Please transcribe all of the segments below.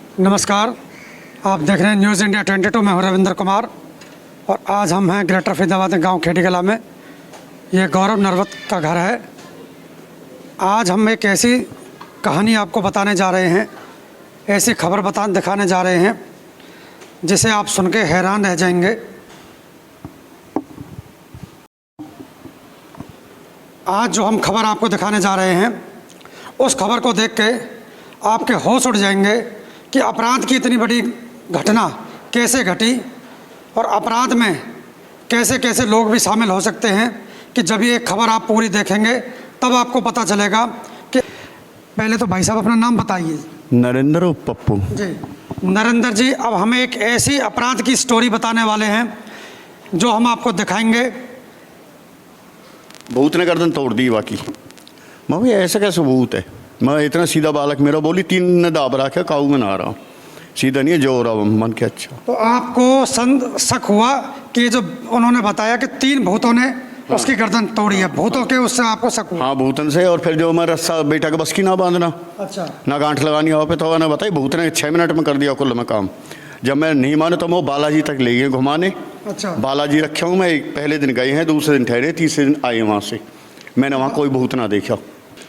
नमस्कार, आप देख रहे हैं न्यूज़ इंडिया 22। मैं हूं रविंद्र कुमार और आज हम हैं ग्रेटर फरीदाबाद गांव खेड़ी कला में। ये गौरव नरवत का घर है। आज हम एक ऐसी कहानी आपको बताने जा रहे हैं, ऐसी खबर दिखाने जा रहे हैं जिसे आप सुन के हैरान रह जाएंगे। आज जो हम खबर आपको दिखाने जा रहे हैं, उस खबर को देख के आपके होश उड़ जाएंगे कि अपराध की इतनी बड़ी घटना कैसे घटी और अपराध में कैसे कैसे लोग भी शामिल हो सकते हैं कि जब ये खबर आप पूरी देखेंगे तब आपको पता चलेगा कि पहले तो भाई साहब अपना नाम बताइए। नरेंद्र पप्पू जी। नरेंद्र जी, अब हमें एक ऐसी अपराध की स्टोरी बताने वाले हैं जो हम आपको दिखाएंगे। भूत ने गर्दन तोड़ दी बाकी। मम्मी ऐसा कैसे भूत है? मैं इतना सीधा बालक, मेरा बोली 3 ने दाब रखा, काऊ में ना रहा, सीधा नहीं है जो रहा मन के। अच्छा, तो आपको शक हुआ कि जो उन्होंने बताया कि 3 भूतों ने उसकी गर्दन तोड़ी है, भूतों के उससे आपको शक हुआ? हाँ, भूतन से। और फिर जो मैं रस्सा बेटा के बस की ना बांधना, अच्छा, ना गांठ लगानी हो पे, तो मैंने बताई भूत ने 6 मिनट में कर दिया कुल में काम। जब मैं नहीं माने तो मैं बालाजी तक ले गए घुमाने। अच्छा, बालाजी रखे हूँ मैं। पहले दिन गए हैं, दूसरे दिन ठहरे, तीसरे दिन आए वहाँ से। मैंने वहाँ कोई भूत ना देखा।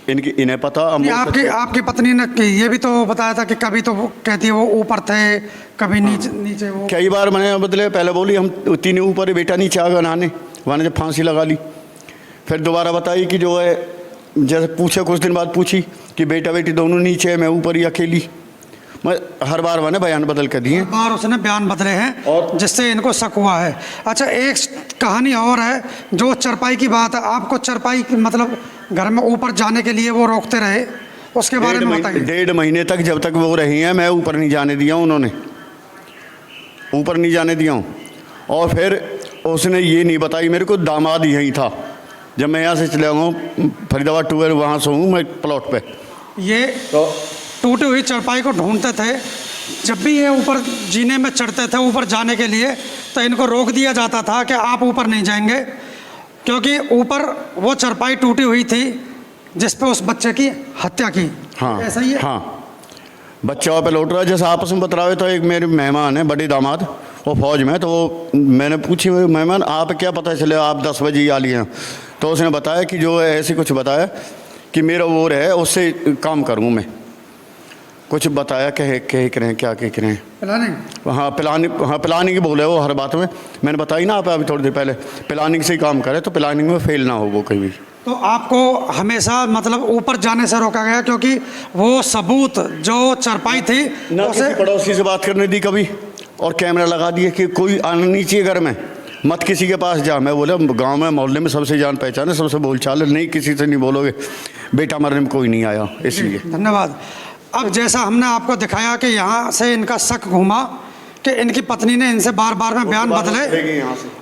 इन्हें पता। आपकी पत्नी ने ये भी तो बताया था कि कभी तो वो कहती है वो ऊपर थे, कभी नीचे वो। कई बार मैंने बदले, पहले बोली हम 3 ऊपर है, बेटा नीचे आ गया नहाने। वहाँ जब फांसी लगा ली, फिर दोबारा बताई कि जो है, जैसे पूछे कुछ दिन बाद पूछी कि बेटा बेटी दोनों नीचे है, मैं ऊपर ही अकेली। मैं हर बार मैंने बयान बदल कर दिए। बार उसने बयान बदले हैं और जिससे इनको शक हुआ है। अच्छा, एक कहानी और है जो चरपाई की बात है। आपको चरपाई की मतलब घर में ऊपर जाने के लिए वो रोकते रहे, उसके बारे में बताइए। 1.5 महीने तक जब तक वो रही हैं, मैं ऊपर नहीं जाने दिया, उन्होंने ऊपर नहीं जाने दिया। और फिर उसने ये नहीं बताई मेरे को, दामाद यहीं था। जब मैं यहाँ से चले आऊँ फरीदाबाद 2 वहाँ से हूँ मैं प्लॉट पे, ये तो टूटी हुई चरपाई को ढूंढते थे। जब भी ये ऊपर जीने में चढ़ते थे ऊपर जाने के लिए, तो इनको रोक दिया जाता था कि आप ऊपर नहीं जाएंगे, क्योंकि ऊपर वो चरपाई टूटी हुई थी जिस पे उस बच्चे की हत्या की। हाँ, ऐसा ही है? हाँ, बच्चा वहाँ पे लौट रहा है। जैसे आपस में बता रहे, तो एक मेरे मेहमान है, बड़े दामाद, वो फौज में। तो मैंने पूछी, मेहमान आप क्या पता चले आप 10 बजे आ लिए हैं? तो उसने बताया कि जो है ऐसे कुछ बताया कि मेरा वो है, उससे काम करूँ मैं। कुछ बताया कह करें क्या कह करें प्लानिंग। हाँ, प्लानिंग ही बोले वो हर बात में। मैंने बताई ना आप अभी थोड़ी देर पहले, प्लानिंग से ही काम करे तो प्लानिंग में फेल ना हो वो कहीं भी। तो आपको हमेशा मतलब ऊपर जाने से रोका गया क्योंकि वो सबूत जो चरपाई थी ना किसी पड़ोसी से बात करने दी कभी, और कैमरा लगा दिए कि कोई आना नहीं चाहिए घर में, मत किसी के पास जा। मैं बोला गांव में मोहल्ले में सबसे जान पहचान है, सबसे बोलचाल है, नहीं किसी से नहीं बोलोगे। बेटा मरने में कोई नहीं आया, इसलिए। धन्यवाद। अब जैसा हमने आपको दिखाया कि यहाँ से इनका शक घूमा कि इनकी पत्नी ने इनसे बार बार में बयान बदले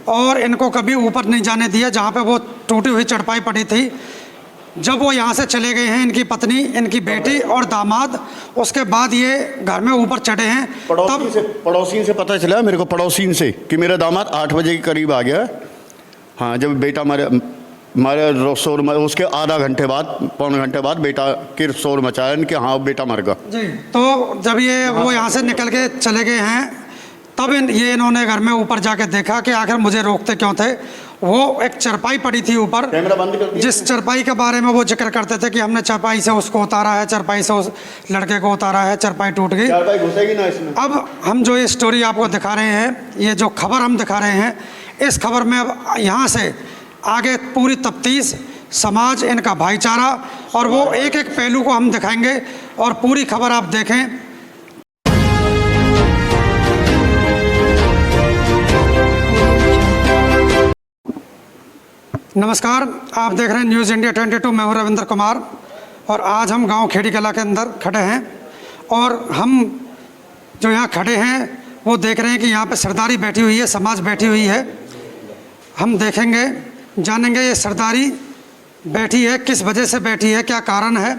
और इनको कभी ऊपर नहीं जाने दिया जहाँ पे वो टूटी हुई चरपाई पड़ी थी। जब वो यहाँ से चले गए हैं, इनकी पत्नी, इनकी बेटी और दामाद, उसके बाद ये घर में ऊपर चढ़े हैं। पड़ोसी से पता चला मेरे को, पड़ोसी से, कि मेरा दामाद 8 बजे के करीब आ गया। हाँ, जब बेटा मारे शोर में, उसके आधा घंटे बाद, पौने घंटे बाद बेटा के शोर मचाया कि हाँ बेटा मर गया जी। तो जब ये वो यहाँ से निकल के चले गए हैं, तब इन्होंने घर में ऊपर जाके देखा कि आखिर मुझे रोकते क्यों थे। वो एक चरपाई पड़ी थी ऊपर, कैमरा बंद कर दिया। जिस चरपाई के बारे में वो जिक्र करते थे कि हमने चरपाई से उसको उतारा है, चरपाई से उस लड़के को उतारा है, चरपाई टूट गई। चरपाई घुसेगी ना इसमें। अब हम जो ये स्टोरी आपको दिखा रहे हैं, ये जो खबर हम दिखा रहे हैं, इस खबर में अब यहाँ से आगे पूरी तफ्तीश, समाज, इनका भाईचारा और वो एक एक पहलू को हम दिखाएंगे और पूरी खबर आप देखें। नमस्कार, आप देख रहे हैं न्यूज़ इंडिया 22। मैं हूं रविंद्र कुमार और आज हम गांव खेड़ी कला के अंदर खड़े हैं और हम जो यहाँ खड़े हैं वो देख रहे हैं कि यहाँ पे सरदारी बैठी हुई है, समाज बैठी हुई है। हम देखेंगे, जानेंगे ये सरदारी बैठी है, किस वजह से बैठी है, क्या कारण है,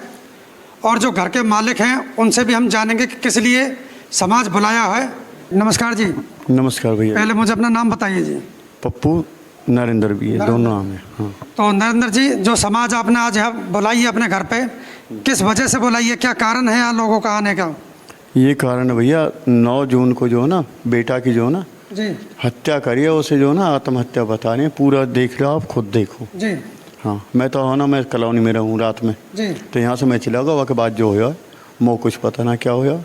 और जो घर के मालिक हैं उनसे भी हम जानेंगे कि किस लिए समाज बुलाया है। नमस्कार जी। नमस्कार भैया। पहले मुझे अपना नाम बताइए जी। पप्पू, नरेंद्र भी है, दोनों नाम है। हाँ। तो नरेंद्र जी, जो समाज आपने आज यहाँ बुलाई है अपने घर पे, किस वजह से बुलाई है, क्या कारण है यहाँ लोगों का आने का? ये कारण है भैया, 9 जून को जो है ना बेटा की जो है ना जी हत्या करी है, उसे जो है ना आत्महत्या बता रहे हैं। पूरा देख लो, आप खुद देखो। जी हाँ, मैं तो है ना, मैं कॉलोनी में रहूँ रात में, जी तो यहाँ से मैं चला गया, के बाद जो होया मोह कुछ पता ना क्या होया।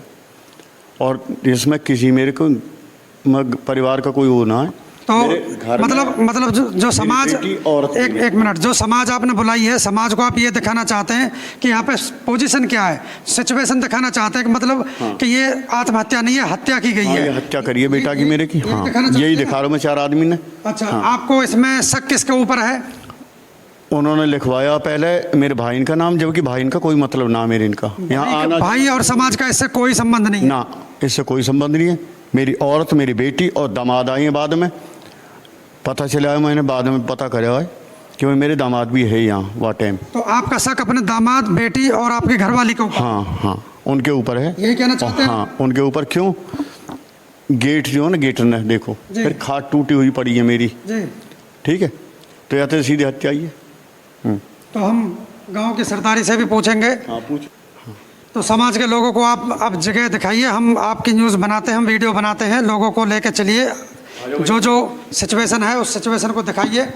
और इसमें किसी मेरे को परिवार का कोई वो ना है। तो मेरे घर में मतलब जो समाज, बेटी औरत एक मिनट, जो समाज आपने बुलाई है, समाज को आप ये दिखाना चाहते हैं कि यहाँ पे पोजीशन क्या है, सिचुएशन दिखाना चाहते हैं कि मतलब कि ये आत्महत्या नहीं है, हत्या की गई हाँ, है। ये हत्या करी है बेटा की मेरे की। ये हाँ, दिखाना चाहते यही हैं? दिखा रहा हूँ मैं 4 आदमी ने। अच्छा, आपको इसमें शक किसके ऊपर है? उन्होंने लिखवाया पहले मेरे भाई का नाम, जबकि भाई का कोई मतलब ना मेरे इनका यहाँ आना। भाई और समाज का इससे कोई संबंध नहीं है? ना, इससे कोई संबंध नहीं है। मेरी औरत, मेरी बेटी और दामाद आई हैं बाद में, पता चला है, मैंने बाद में पता करा है कि मेरे दामाद भी है यहाँ वह टाइम। तो आपका शक अपने दामाद, बेटी और आपकी घरवाली के ऊपर? हाँ हाँ, उनके ऊपर है। यही कहना चाहते हैं? हाँ, उनके ऊपर। क्यों? गेट जो है ना, गेट ने देखो, फिर खाट टूटी हुई पड़ी है मेरी। जी ठीक है, तो या तो सीधी हत्या ही है। तो हम गांव की सरदारी से भी पूछेंगे। हाँ, पूछ। तो समाज के लोगों को आप अब जगह दिखाइए, हम आपकी न्यूज़ बनाते हैं, हम वीडियो बनाते हैं, लोगों को लेकर चलिए, जो सिचुएशन है उस सिचुएशन को दिखाइए।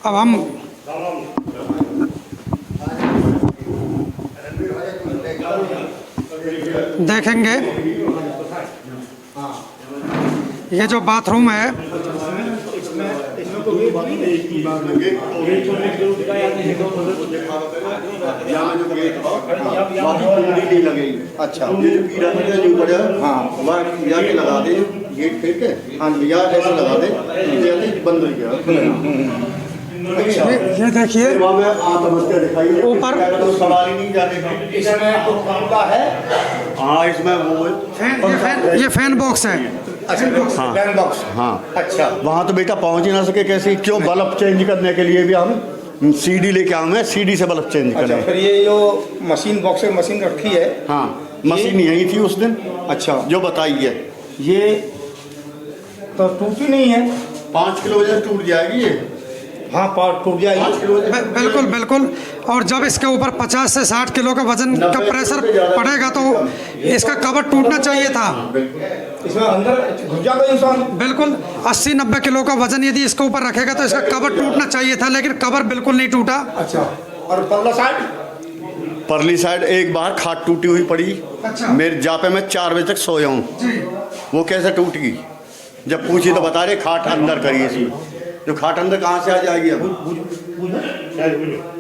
अब हम देखेंगे ये जो बाथरूम है, अच्छा, हाँ, वह जाके लगा दे गेट फेंक के। हाँ, या ऐसे लगा दे, बंद हो गया। ये देखिए आत्महत्या दिखाई ऊपर तो सवाल ही नहीं जाने का। इसमें कुछ मामला है? हाँ, इसमें वो ये फैन बॉक्स है। हाँ, फैन बॉक्स। हाँ, अच्छा, वहाँ तो बेटा पहुँच ही ना सके कैसे? क्यों? बल्ब चेंज करने के लिए भी हम सीडी लेके आए हैं, सीडी से बल्ब चेंज अच्छा, करें। फिर ये जो मशीन बॉक्स में मशीन रखी है? हाँ, मशीन यही थी उस दिन। अच्छा, जो बताई है, ये तो टूटी नहीं है? 5 किलो वजन टूट जाएगी ये। हाँ, पार्ट टूट जाएगी। 5 किलो वजन बिल्कुल बिल्कुल। और जब इसके ऊपर 50 से 60 किलो का वजन का प्रेशर पड़ेगा तो इसका कवर टूटना चाहिए था। इसमें अंदर घुस जाता इंसान? बिल्कुल, 80-90 किलो का वजन यदि इसके ऊपर रखेगा तो इसका कवर टूटना चाहिए था, लेकिन कवर बिल्कुल नहीं टूटा। अच्छा, और पल्ला साइड? परली साइड एक बार खाट टूटी हुई पड़ी। अच्छा। मेरे जापे में 4 बजे तक सोया हूँ। जी, वो कैसे टूट गई? जब पूछी तो बता रहे खाट अंदर करी इसमें। जो खाट अंदर कहाँ से आ जाएगी? अब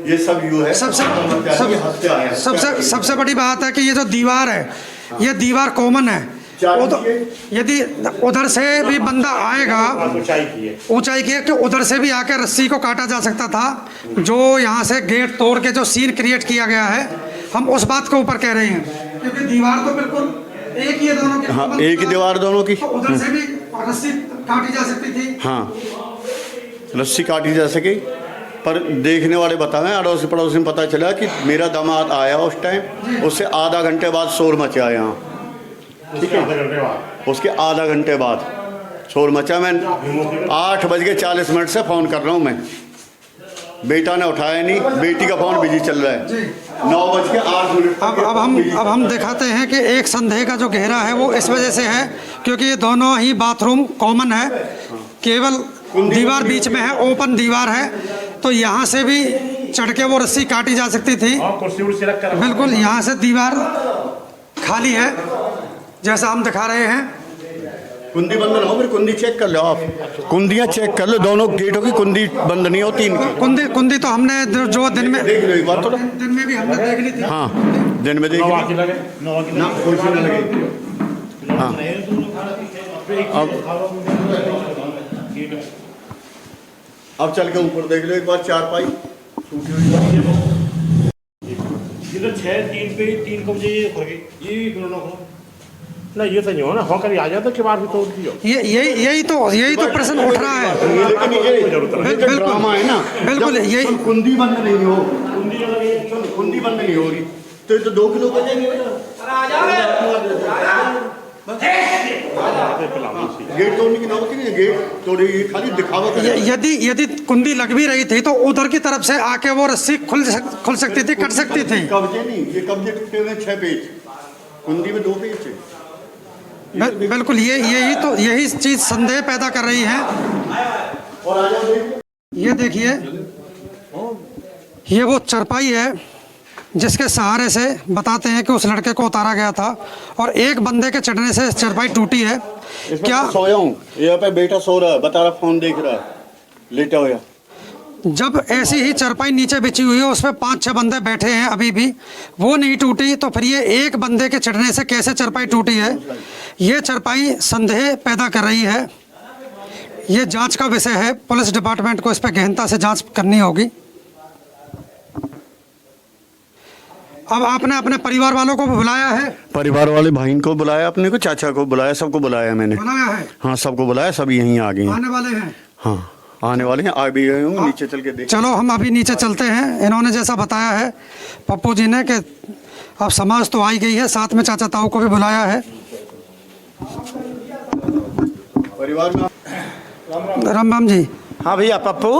ये सब यू है। सबसे बड़ी बात है कि ये जो दीवार है, ये दीवार कॉमन है। वो तो यदि उधर से भी बंदा आएगा, ऊंचाई की है कि उधर से भी आकर रस्सी को काटा जा सकता था। जो यहाँ से गेट तोड़ के जो सीन क्रिएट किया गया है, हम उस बात के ऊपर कह रहे हैं, क्योंकि दीवार तो बिल्कुल एक ही है दोनों की। हाँ, एक ही दीवार दोनों की। तो उधर से भी रस्सी काटी जा सकती थी। हाँ, रस्सी काटी जा सके, पर देखने वाले बताएं, अड़ोसी पड़ोसी में पता चला कि मेरा दामाद आया उस टाइम, उससे आधा घंटे बाद शोर मचा यहाँ। ठीक है, उसके आधा घंटे बाद शोर मचा। मैं 8:40 से फ़ोन कर रहा हूँ मैं, बेटा ने उठाया नहीं, बेटी का फ़ोन बिजी चल रहा है। 9:08। अब हम दिखाते हैं कि एक संदेह का जो घेरा है वो इस वजह से है क्योंकि ये दोनों ही बाथरूम कॉमन है, केवल दीवार बीच में है, ओपन दीवार है, तो यहाँ से भी चढ़ के वो रस्सी काटी जा सकती थी। बिल्कुल, यहाँ से दीवार खाली है जैसा हम दिखा रहे हैं। कुंडी बंद ना हो, फिर कुंडी चेक कर लो आप, कुंडियाँ चेक कर लो, दोनों गेटों की कुंडी बंद नहीं होती इनकी। कुंडी तो हमने जो दिन में देख लो एक बार, थोड़ा दिन में भी हमने देख ली थी। हाँ, दिन में देख लो ना, कुर्सी ना लगे। हाँ, अब चल के ऊपर देख लो एक बार, 4 पाई टूटी हुई। ये तो 6-3 पे 3 बजे ये ना, ये तो नहीं हो ना, होकर आ जाता कि बार भी तोड़ दियो। यही तो प्रश्न उठ रहा है। लेकिन ये ड्रामा है ना, बिल्कुल, यही कुंडी बंद नहीं हो, कुंडी बंद नहीं हो रही तो ये तो 2 किलो बचेंगे। गेट तोड़ने की नौबत नहीं है, गेट तोड़ी खाली दिखावा कर रहे हैं। यदि कुंडी लग भी रही थी तो उधर की तरफ से आके वो रस्सी खुल सकती थी, कट सकती थी। कब्जे नहीं, ये कब्जे टूटे हुए 6 पेज, कुंडी में 2 पेज है। बिल्कुल, यही चीज संदेह पैदा कर रही है। और आ जाओ देखिए, ये देखिए, ये वो चरपाई है जिसके सहारे से बताते हैं कि उस लड़के को उतारा गया था और एक बंदे के चढ़ने से चरपाई टूटी है। क्या सोया हूँ, यहाँ पे बेटा सो रहा है, बता रहा, फोन देख रहा है, लेटा हुआ। जब ऐसी ही चरपाई नीचे बिछी हुई है, उस पर 5-6 बंदे बैठे हैं, अभी भी वो नहीं टूटी, तो फिर ये एक बंदे के चढ़ने से कैसे चरपाई टूटी है? ये चरपाई संदेह पैदा कर रही है। ये जांच का विषय है, पुलिस डिपार्टमेंट को इस पर गहनता से जांच करनी होगी। अब आपने अपने परिवार वालों को बुलाया है? परिवार वाले भाई को बुलाया, अपने को चाचा को बुलाया, सबको बुलाया मैंने। बुलाया है? हाँ, सबको बुलाया, सब यहीं आ गए हैं। आने वाले हैं? हाँ, आने वाले हैं, आ भी गए होंगे, नीचे चल के देख। चलो हम अभी नीचे चलते हैं। इन्होंने जैसा बताया है पप्पू जी ने कि अब समाज तो आई गई है, साथ में चाचा ताऊ को भी बुलाया है। परिवार में राम राम जी। हाँ भैया पप्पू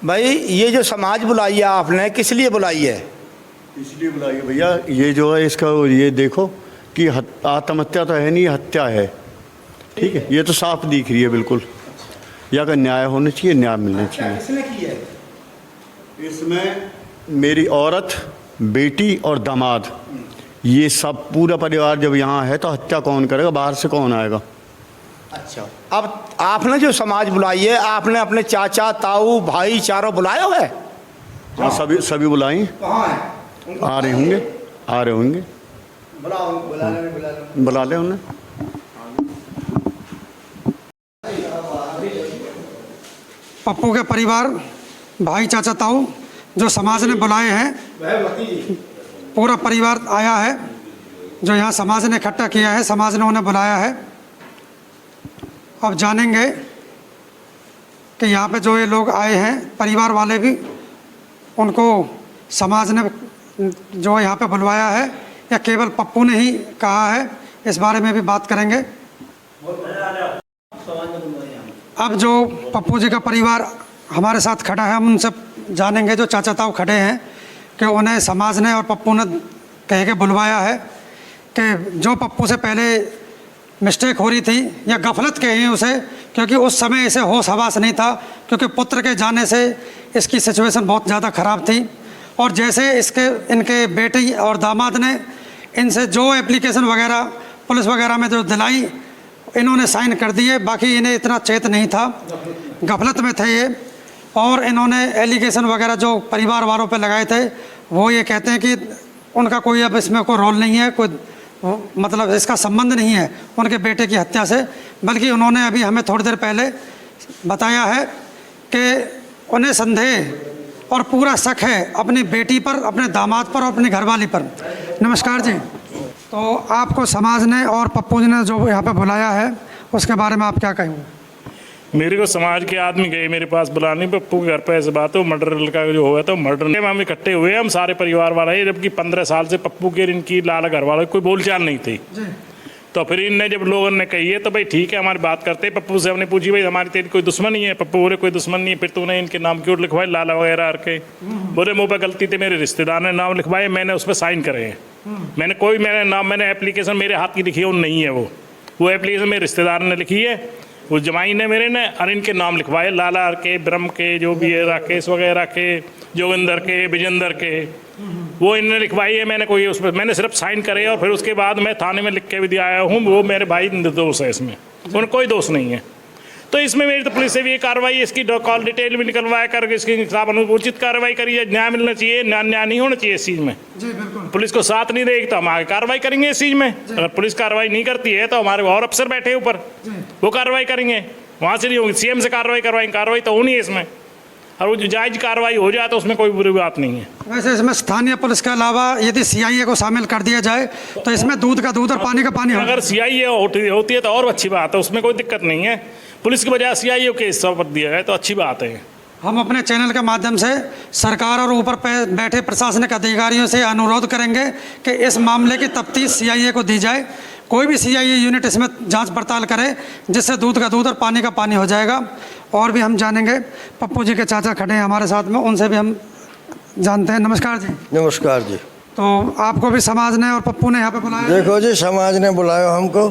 भाई, ये जो समाज बुलाई है आपने, किस लिए बुलाई है? इसलिए बुलाइए भैया, ये जो है इसका ये देखो कि आत्महत्या तो है नहीं, हत्या है, ठीक है, ये तो साफ दिख रही है बिल्कुल। या का न्याय होना चाहिए, न्याय मिलना चाहिए। किसने की है? इसमें मेरी औरत, बेटी और दामाद, ये सब पूरा परिवार जब यहाँ है तो हत्या कौन करेगा? बाहर से कौन आएगा? अच्छा, अब आपने जो समाज बुलाई है, आपने अपने चाचा ताऊ भाई चारों बुलाए हुए? हाँ, सभी बुलाएं। कहाँ है? आ रहे होंगे, आ रहे होंगे, बुला ले उन्हें। पप्पू के परिवार, भाई चाचा ताऊ जो समाज ने बुलाए हैं, पूरा परिवार आया है जो यहाँ समाज ने इकट्ठा किया है, समाज ने उन्हें बुलाया है। अब जानेंगे कि यहाँ पे जो ये लोग आए हैं, परिवार वाले भी, उनको समाज ने जो यहाँ पे बुलवाया है या केवल पप्पू ने ही कहा है, इस बारे में भी बात करेंगे। अब जो पप्पू जी का परिवार हमारे साथ खड़ा है, हम उनसे जानेंगे, जो चाचा ताऊ खड़े हैं, कि उन्हें समाज ने और पप्पू ने कह के बुलवाया है कि जो पप्पू से पहले मिस्टेक हो रही थी या गफलत कहें उसे, क्योंकि उस समय इसे होश हवास नहीं था, क्योंकि पुत्र के जाने से इसकी सिचुएशन बहुत ज़्यादा ख़राब थी। और जैसे इनके बेटी और दामाद ने इनसे जो एप्लीकेशन वगैरह पुलिस वगैरह में जो दिलाई, इन्होंने साइन कर दिए, बाकी इन्हें इतना चेत नहीं था, गफलत में थे ये। और इन्होंने एलिगेशन वगैरह जो परिवार वालों पे लगाए थे, वो ये कहते हैं कि उनका कोई अब इसमें कोई रोल नहीं है, कोई मतलब इसका संबंध नहीं है उनके बेटे की हत्या से। बल्कि उन्होंने अभी हमें थोड़ी देर पहले बताया है कि उन्हें संदेह और पूरा शक है अपनी बेटी पर, अपने दामाद पर और अपनी घरवाली पर। नमस्कार जी। तो आपको समाज ने और पप्पू जी ने जो यहाँ पे बुलाया है, उसके बारे में आप क्या कहेंगे? मेरे को समाज के आदमी गए मेरे पास बुलाने, पप्पू के घर पे ऐसे बात हो, मर्डर का जो हुआ था, मर्डर में हम इकट्ठे हुए, हम सारे परिवार वाले, जबकि 15 साल से पप्पू के इनकी लाला घर वाले कोई बोलचाल नहीं थी। तो फिर इनने जब लोगों ने कही है तो भाई ठीक है, हमारी बात करते। पप्पू से हमने पूछी, भाई हमारी तेरी कोई दुश्मनी है? पप्पू बोले कोई दुश्मन नहीं है। फिर तूने इनके नाम क्यों लिखवाए लाला वगैरह के? बोले मुँह पर गलती थी, मेरे रिश्तेदार ने नाम लिखवाए, मैंने उस पर साइन करे हैं। मैंने एप्लीकेशन मेरे हाथ की लिखी है, नहीं है वो एप्लीकेशन मेरे रिश्तेदार ने लिखी है, वो जमाई ने मेरे ने, और इनके नाम लिखवाए, लाला के, ब्रह्म के, जो भी है, राकेश वगैरह के, जोगिंदर के, विजेंदर के, वो इन्होंने लिखवाई है। मैंने कोई उस पर मैंने सिर्फ साइन करे और फिर उसके बाद मैं थाने में लिख के भी दिया आया हूँ। वो मेरे भाई निर्दोष है, इसमें उन्हें कोई दोष नहीं है। तो इसमें मेरी तो पुलिस से भी ये कार्रवाई, इसकी कॉल डिटेल भी निकलवाया करके इसके खिलाफ अनुचित कार्रवाई करी है। न्याय मिलना चाहिए, न्याय नहीं होना चाहिए इस चीज़ में। पुलिस को साथ नहीं देगी तो हम आगे कार्रवाई करेंगे इस चीज़ में। अगर पुलिस कार्रवाई नहीं करती है तो हमारे और अफसर बैठे ऊपर, वो कार्रवाई करेंगे, वहाँ से नहीं होगी, सीएम से कार्रवाई करवाएंगे। कार्रवाई तो होनी है इसमें, और वो जो जायज कार्रवाई हो जाए तो उसमें कोई बुरी बात नहीं है। वैसे इसमें स्थानीय पुलिस के अलावा यदि सीआईए को शामिल कर दिया जाए तो इसमें दूध का दूध और पानी का पानी होगा। अगर सीआईए होती है तो और अच्छी बात है, उसमें कोई दिक्कत नहीं है। पुलिस की बजाय सीआईए के हिस्सा पर दिया जाए तो अच्छी बात है। हम अपने चैनल के माध्यम से सरकार और ऊपर बैठे प्रशासनिक अधिकारियों से अनुरोध करेंगे कि इस मामले की तफ्तीश सीआईए को दी जाए, कोई भी CIA यूनिट इसमें जांच पड़ताल करे, जिससे दूध का दूध और पानी का पानी हो जाएगा। और भी हम जानेंगे, पप्पू जी के चाचा खड़े हैं हमारे साथ में, उनसे भी हम जानते हैं। नमस्कार जी। नमस्कार जी। तो आपको भी समाज ने और पप्पू ने यहाँ पे बुलाया? देखो जी, समाज ने बुलाया हमको,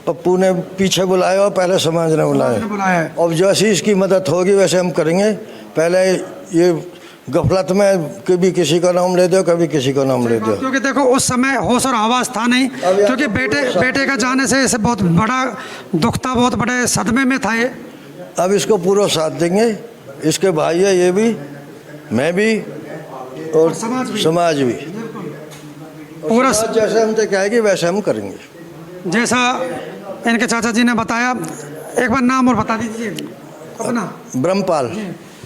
पप्पू ने पीछे बुलाया और पहले समाज ने बुलाया है। अब जैसी इसकी मदद होगी वैसे हम करेंगे। पहले ये गफलत में कभी किसी का नाम ले दो, कभी किसी का नाम ले दो। क्योंकि देखो उस समय होश और आवाज़ था नहीं, क्योंकि बेटे का जाने से इसे बहुत बड़ा दुख था, बहुत बड़े सदमे में था ये। अब इसको पूरा साथ देंगे, इसके भाई है ये भी, मैं भी और समाज भी पूरा जैसे हमसे कहेगी वैसे हम करेंगे। जैसा इनके चाचा जी ने बताया, एक बार नाम और बता दीजिए अपना। ब्रह्मपाल।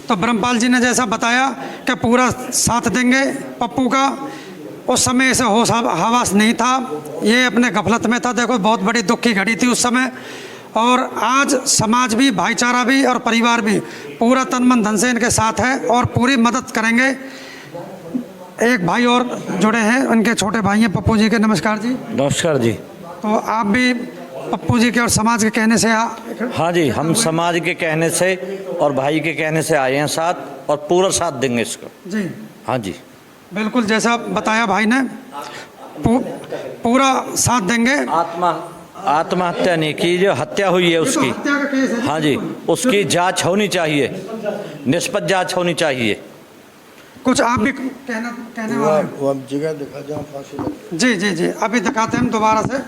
तो ब्रह्मपाल जी ने जैसा बताया कि पूरा साथ देंगे पप्पू का। उस समय ऐसे होश हवास नहीं था, ये अपने गफलत में था। देखो बहुत बड़ी दुख की घड़ी थी उस समय, और आज समाज भी, भाईचारा भी और परिवार भी पूरा तन मन धन से इनके साथ है और पूरी मदद करेंगे। एक भाई और जुड़े हैं, उनके छोटे भाई हैं पप्पू जी के। नमस्कार जी। नमस्कार जी। तो आप भी पप्पू जी के और समाज के कहने से हाँ जी, हम समाज के कहने से और भाई के कहने से आए हैं साथ, और पूरा साथ देंगे इसको जी। हाँ जी बिल्कुल जैसा बताया भाई ने, पूरा साथ देंगे। आत्महत्या नहीं की, जो हत्या हुई है उसकी, हत्या का केस है। हाँ जी, उसकी जांच होनी चाहिए, निष्पक्ष जांच होनी चाहिए। कुछ आप भी कहने वाले हैं? वो अब जगह दिखा जहाँ फांसी लगी। जी जी जी, अभी दिखाते हैं हम दोबारा से।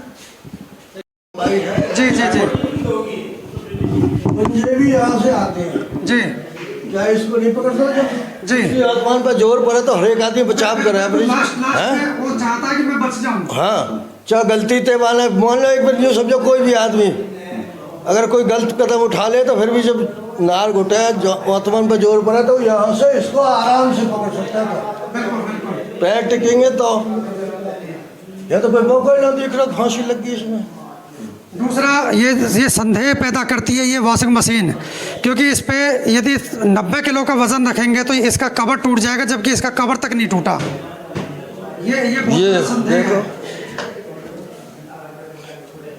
जी जी जी ये भी यहाँ से आते हैं जी क्या इसको नहीं पकड़ सकते? जी। आसमान पर जोर पड़े तो हर एक आदमी बचाव करे अपनी। लास्ट में वो चाहता है कि मैं बच जाऊं। हाँ, चाहे गलती ते वाले मान लो, एक बार यूँ समझो कोई भी आदमी अगर कोई गलत कदम उठा ले तो फिर भी जब नार घुटे आसमान पर जोर पड़े तो यहाँ से इसको आराम से पकड़ सकता है। पैर टिकेंगे तो या तो कोई मौका ही ना दिख रहा, फांसी लग गई इसमें। दूसरा ये संदेह पैदा करती है ये वॉशिंग मशीन, क्योंकि इस पे यदि 90 किलो का वजन रखेंगे तो इसका कवर टूट जाएगा, जबकि इसका कवर तक नहीं टूटा। ये बहुत संदेह है।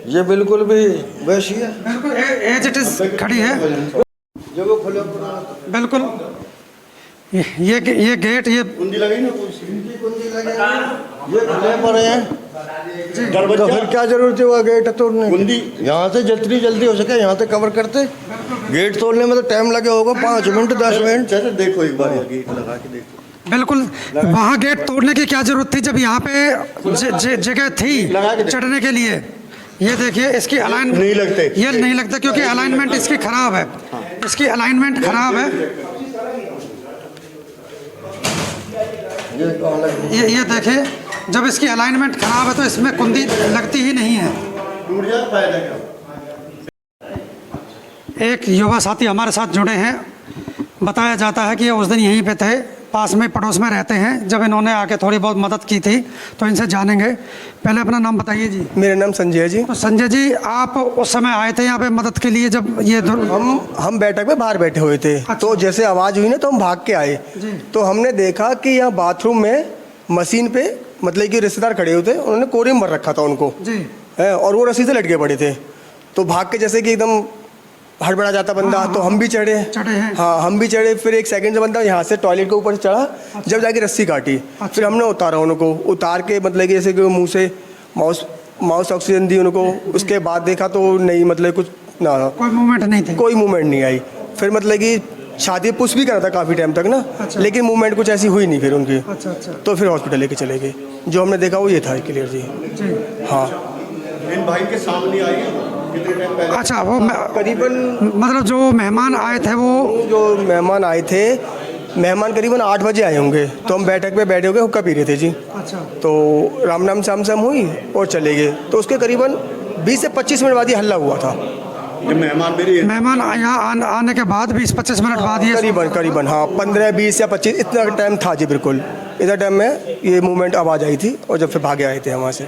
ये बिल्कुल भी वैसी है, बिल्कुल एज इट इज खड़ी है जो वो खुले बिल्कुल। ये गेट, ये कुंडी लगी ना, कुंडी लगे, ये खुले पड़े हैं तो फिर क्या जरूरत है वो गेट तोड़ने की? यहाँ से जितनी जल्दी हो सके यहाँ से कवर करते। गेट तोड़ने में तो टाइम लगे होगा 5 मिनट 10 मिनट। देखो एक बार गेट लगा के देखो। बिल्कुल, वहाँ गेट तोड़ने की क्या जरूरत थी जब यहाँ पे जगह थी चढ़ने के लिए। ये देखिए इसकी अलाइनमेंट नहीं लगते, ये नहीं लगता क्योंकि अलाइनमेंट इसकी खराब है, इसकी अलाइनमेंट खराब है। ये देखिए, जब इसकी अलाइनमेंट खराब है तो इसमें कुंडी लगती ही नहीं है। एक युवा साथी हमारे साथ जुड़े हैं, बताया जाता है कि ये उस दिन यहीं पे थे, पास में पड़ोस में रहते हैं, जब इन्होंने आके थोड़ी बहुत मदद की थी। तो इनसे जानेंगे। पहले अपना नाम बताइए जी। मेरा नाम संजय है जी। तो संजय जी, आप उस समय आए थे यहाँ पे मदद के लिए जब ये हम बैठक में बाहर बैठे हुए थे। अच्छा। तो जैसे आवाज़ हुई ना तो हम भाग के आए। तो हमने देखा कि यहाँ बाथरूम में मशीन पे मतलब कि रिश्तेदार खड़े हुए थे, उन्होंने कोरियम भर रखा था उनको जी, और वो रस्सी से लटके पड़े थे। तो भाग के जैसे कि एकदम हड़बड़ा जाता बंदा, तो हम भी चढ़े हैं। हाँ, हम भी चढ़े। फिर एक सेकंड से बंदा यहाँ से टॉयलेट के ऊपर से चढ़ा, जब जाके रस्सी काटी। फिर हमने उतारा उनको, उतार के मतलब कि जैसे कि मुंह से माउस ऑक्सीजन दी उनको। उसके बाद देखा तो नहीं, मतलब कुछ ना, कोई मूवमेंट नहीं थी, कोई मूवमेंट नहीं आई। फिर मतलब कि छाती पुश भी करा था काफ़ी टाइम तक ना। अच्छा। लेकिन मूवमेंट कुछ ऐसी हुई नहीं फिर उनकी। अच्छा अच्छा। तो फिर हॉस्पिटल लेके चले गए। जो हमने देखा वो ये था क्लियर जी। हाँ, इन भाई के सामने आई कितने टाइम पहले? अच्छा, वो करीबन मतलब जो मेहमान आए थे जो मेहमान आए थे, मेहमान करीबन 8 बजे आए होंगे। तो हम बैठक पे बैठे होंगे, हुक्का पी रहे थे जी। अच्छा। तो राम नाम शाम हुई और चले गए। तो उसके करीबन 20 से 25 मिनट बाद ये हल्ला हुआ था। मेहमान यहाँ आने के बाद 20-25 मिनट बाद ये करीबन हाँ 15, 20 या 25 इतना टाइम था जी। बिल्कुल इतना टाइम में ये मूवमेंट आवाज़ आई थी और जब फिर भागे आए थे वहाँ से।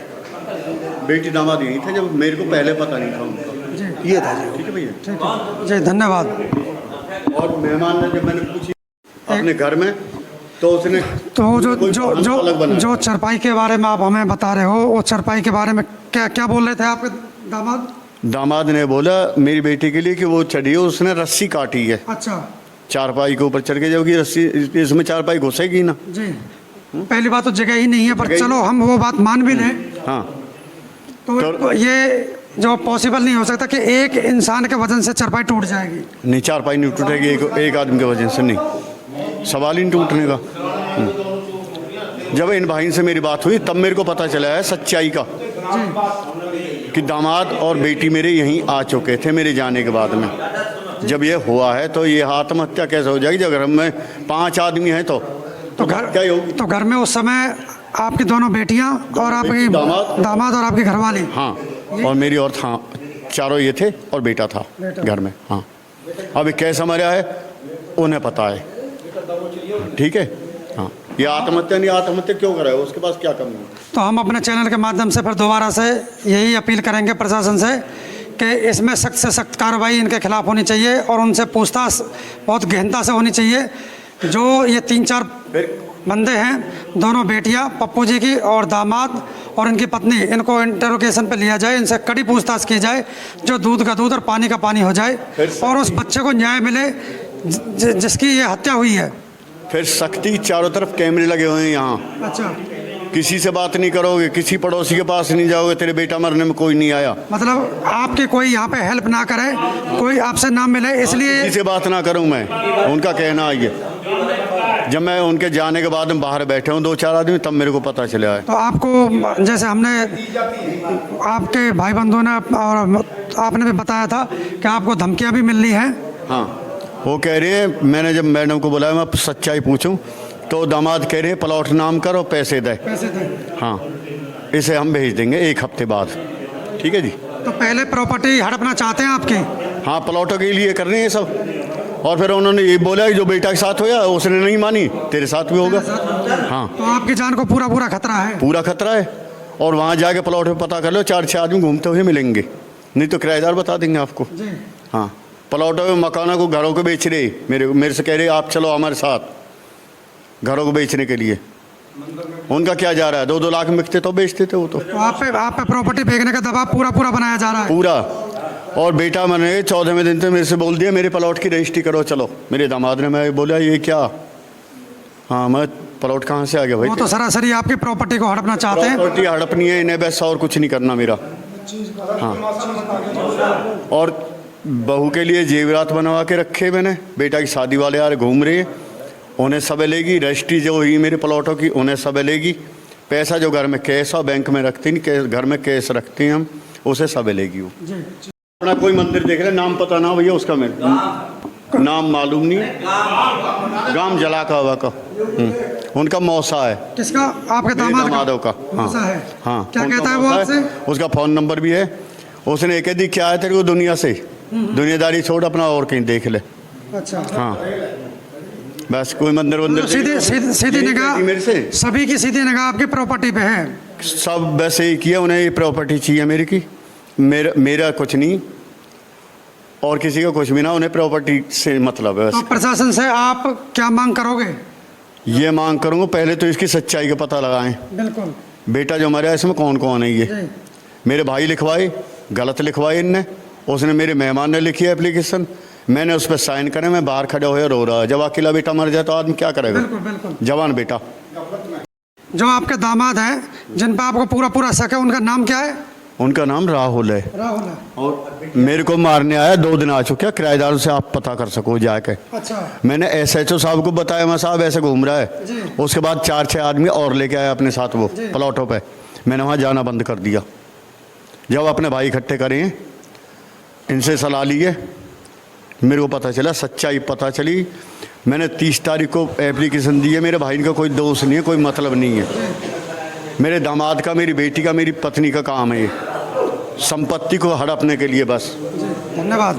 बेटी दामाद यही था, जब मेरे को पहले पता नहीं था उनका। ये था जी। ठीक है भैया, ठीक है जी, धन्यवाद। और मेहमान ने जब मैंने पूछी अपने घर में तो उसने तो जो कोई जो अलग जो बना। जो चरपाई के बारे में आप हमें बता रहे हो, वो चरपाई के बारे में क्या क्या बोल रहे थे आपके दामाद? दामाद ने बोला मेरी बेटी के लिए कि वो चढ़ी हो, उसने रस्सी काटी है अच्छा चारपाई के ऊपर चढ़ के, जबकि रस्सी इसमें चारपाई घुसेगी ना। जी, पहली बात तो जगह ही नहीं है, पर जगह ही- चलो हम वो बात मान भी लें हाँ तो ये जो पॉसिबल नहीं हो सकता कि एक इंसान के वजन से चरपाई टूट जाएगी। नहीं, चारपाई नहीं टूटेगी एक आदमी के वजह से, नहीं, सवाल ही नहीं टूटने का। जब इन भाई से मेरी बात हुई तब मेरे को पता चला है सच्चाई का कि दामाद और बेटी मेरे यहीं आ चुके थे मेरे जाने के बाद में। जब ये हुआ है तो ये आत्महत्या कैसे हो जाएगी जब घर में 5 आदमी हैं तो घर क्या ही होगी। तो घर में उस समय आपकी दोनों बेटियां और आपकी दामाद और आपकी घरवाली। हाँ, और मेरी और था, चारों ये थे और बेटा था घर में। हाँ, अभी कैसा मरा है उन्हें पता है, ठीक है। हाँ, ये आत्महत्या नहीं, आत्महत्या क्यों करा है, उसके पास क्या कमी है? तो हम अपने चैनल के माध्यम से फिर दोबारा से यही अपील करेंगे प्रशासन से कि इसमें सख्त से सख्त कार्रवाई इनके खिलाफ होनी चाहिए और उनसे पूछताछ बहुत गहनता से होनी चाहिए। जो ये 3-4 बंदे हैं, दोनों बेटियां पप्पू जी की और दामाद और इनकी पत्नी, इनको इंटरोगेशन पे लिया जाए, इनसे कड़ी पूछताछ की जाए, जो दूध का दूध और पानी का पानी हो जाए और उस बच्चे को न्याय मिले जिसकी ये हत्या हुई है। फिर सख्ती, चारों तरफ कैमरे लगे हुए हैं यहाँ, अच्छा, किसी से बात नहीं करोगे, किसी पड़ोसी के पास नहीं जाओगे, तेरे बेटा मरने में कोई नहीं आया, मतलब आपकी कोई यहाँ पे हेल्प ना करे, कोई आपसे ना मिले, इसलिए किसी से बात ना करूँ मैं, उनका कहना है ये। जब मैं उनके जाने के बाद में बाहर बैठे हूँ 2-4 आदमी, तब मेरे को पता चला है। तो आपको जैसे हमने आपके भाई बंधुओं ने और आपने भी बताया था कि आपको धमकियां भी मिल रही हैं। हाँ, वो कह रहे हैं, मैंने जब मैडम को बुलाया मैं सच्चाई पूछूं तो दामाद कह रहे हैं प्लॉट नाम करो, पैसे दे। हाँ, इसे हम भेज देंगे 1 हफ्ते बाद, ठीक है जी। तो पहले प्रॉपर्टी हड़पना चाहते हैं आपकी? हाँ, प्लॉटों के लिए कर रहे हैं सब। और फिर उन्होंने ये बोला कि जो बेटा के साथ होया उसने नहीं मानी, तेरे साथ भी होगा। हाँ, तो आपकी जान को पूरा खतरा है? पूरा खतरा है। और वहाँ जाके प्लॉट में पता कर लो, 4-6 आदमी घूमते हुए मिलेंगे, नहीं तो किराएदार बता देंगे आपको। हाँ, प्लॉटों में, मकानों को, घरों को बेच रहे, मेरे से कह रहे आप चलो हमारे साथ घरों को बेचने के लिए। उनका क्या जा रहा है, 2-2 लाख में बिकते तो बेचते थे वो तो। आप पे प्रॉपर्टी बेचने का दबाव पूरा बनाया जा रहा है? पूरा। और बेटा मैंने 14वें दिन तो मेरे से बोल दिया मेरे प्लॉट की रजिस्ट्री करो चलो। मेरे दामाद ने, मैं बोला ये क्या, हाँ मैं प्लॉट कहाँ से आ गया भाई। वो तो सरासरी आपकी प्रॉपर्टी को हड़पना चाहते हैं। प्रॉपर्टी हड़पनी है इन्हें, बस और कुछ नहीं करना मेरा। हाँ, और बहू के लिए जेवरात बनवा के रखे मैंने, बेटा की शादी वाले यार घूम रहे हैं, उन्हें सब लेगी। रजिस्ट्री जो हुई मेरे प्लॉटों की उन्हें सब लेगी। पैसा जो घर में कैश और बैंक में रखते नहीं, घर में कैश रखते हैं हम, उसे सब लेगी वो। अपना कोई मंदिर देख रहे, नाम पता ना भैया उसका, मेरे नाम मालूम नहीं, गांव जला का हवा का। उनका मौसा है। किसका? आपके मेरे दामाद दामादों का। मौसा है? हाँ, क्या उनका कहता है वो मौसा आपसे? उसका फ़ोन नंबर भी है। उसने कह दी क्या है तेरे को दुनिया से, दुनियादारी छोड़ अपना और कहीं देख ले। अच्छा, हाँ, बस कोई मंदिर वंदिर सीधी निगाह मेरे से, सभी की सीधी निगाह आपकी प्रॉपर्टी पे है। सब बस यही किया, उन्हें ये प्रॉपर्टी चाहिए मेरी की, मेरा कुछ नहीं और किसी का कुछ भी ना, उन्हें प्रॉपर्टी से मतलब है तो बस। प्रशासन से आप क्या मांग करोगे? ये मांग करूँगा पहले तो इसकी सच्चाई का पता लगाएं। बिल्कुल। बेटा जो मरा है इसमें कौन कौन है ये, मेरे भाई लिखवाए, गलत लिखवाए इनने। उसने, मेरे मेहमान ने लिखी है एप्लीकेशन, मैंने उस पर साइन करे, मैं बाहर खड़े हुए रो रहा है। जब अकेला बेटा मर जाए तो आदमी क्या करेगा? बिल्कुल। जवान बेटा। जो आपके दामाद हैं जिन पर आपको पूरा शक है, उनका नाम क्या है? उनका नाम राहुल है। राहुल है। और मेरे को मारने आया 2 दिन आ चुके, किराएदारों से आप पता कर सको जाके। अच्छा। मैंने SHO साहब को बताया, मैं साहब ऐसे घूम रहा है। उसके बाद 4-6 आदमी और लेके आए अपने साथ वो प्लॉटों पे। मैंने वहाँ जाना बंद कर दिया। जब अपने भाई इकट्ठे करें, इनसे सलाह ली है, मेरे को पता चला, सच्चाई पता चली। मैंने 30 तारीख को एप्लीकेशन दी है। मेरे भाई का कोई दोष नहीं है, कोई मतलब नहीं है। मेरे दामाद का, मेरी बेटी का, मेरी पत्नी का काम है ये, संपत्ति को हड़पने के लिए बस। धन्यवाद।